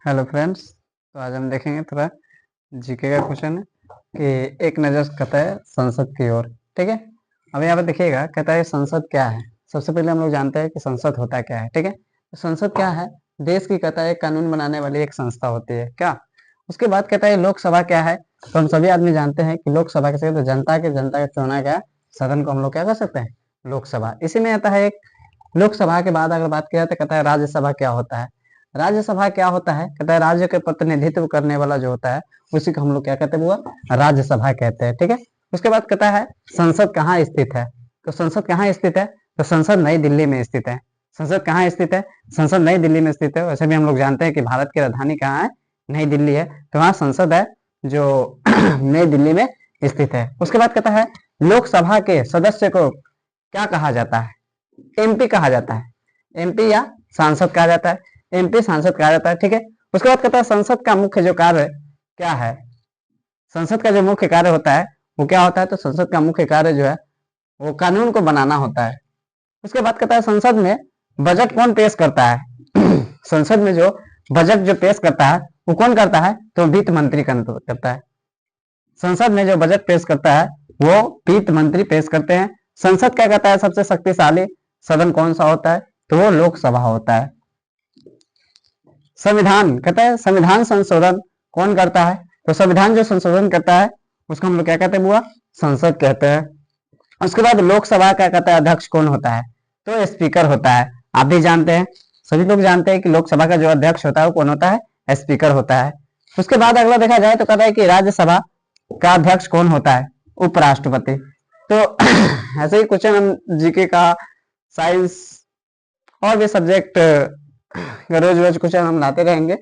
Hello friends. तो आज हम देखेंगे थोड़ा जीके का क्वेश्चन है कि एक नज़र कहता है संसद की ओर। ठीक है, अब यहाँ पे देखिएगा, कहता है संसद क्या है। सबसे पहले हम लोग जानते हैं कि संसद होता क्या है। ठीक है, तो संसद क्या है? देश की कहता है कानून बनाने वाली एक संस्था होती है क्या। उसके बाद कहता है लोकसभा क्या है। तो हम सभी आदमी जानते हैं कि लोकसभा कैसे, तो जनता का चुना गया सदन को हम लोग क्या कर सकते हैं, लोकसभा। इसी में आता है एक लोकसभा के बाद अगर बात किया तो कहता है राज्यसभा क्या होता है। राज्यसभा क्या होता है? कहता है राज्य के प्रतिनिधित्व करने वाला जो होता है उसी को हम लोग क्या कहते हैं, वो राज्यसभा कहते हैं। ठीक है, उसके बाद कहता है संसद कहाँ स्थित है। तो संसद कहाँ स्थित है? तो संसद नई दिल्ली में स्थित है। संसद कहाँ स्थित है? संसद नई दिल्ली में स्थित है। वैसे भी हम लोग जानते हैं कि भारत की राजधानी कहाँ है, नई दिल्ली है। तो वहाँ संसद है जो नई दिल्ली में स्थित है। उसके बाद कहता है लोकसभा के सदस्य को क्या कहा जाता है? एमपी कहा जाता है। एमपी या सांसद कहा जाता है। एमपी सांसद कहा जाता है। ठीक है, उसके बाद कहता है संसद का मुख्य जो कार्य क्या है। संसद का जो मुख्य कार्य होता है वो क्या होता है? तो संसद का मुख्य कार्य जो है वो कानून को बनाना होता है। उसके बाद कहता है संसद में बजट कौन पेश करता है। संसद में जो बजट जो पेश करता है वो कौन करता है? तो वित्त मंत्री करता है। संसद में जो बजट पेश करता है वो वित्त मंत्री पेश करते हैं। संसद क्या कहता है सबसे शक्तिशाली सदन कौन सा होता है? तो वो लोकसभा होता है। संविधान कहता है संविधान संशोधन कौन करता है? तो संविधान जो संशोधन करता है उसको हम लोग क्या कहते हैं, बुआ? संसद कहते हैं। उसके बाद लोकसभा क्या कहता है, अध्यक्ष कौन होता है? तो स्पीकर होता है। आप भी जानते हैं, सभी लोग जानते हैं कि लोकसभा का जो अध्यक्ष होता है वो कौन होता है? स्पीकर होता है। उसके बाद अगला देखा जाए तो कहता है कि राज्यसभा का अध्यक्ष कौन होता है? उपराष्ट्रपति। तो ऐसे ही क्वेश्चन हम जीके का, साइंस और भी सब्जेक्ट रोज रोज क्वेश्चन हम लाते रहेंगे।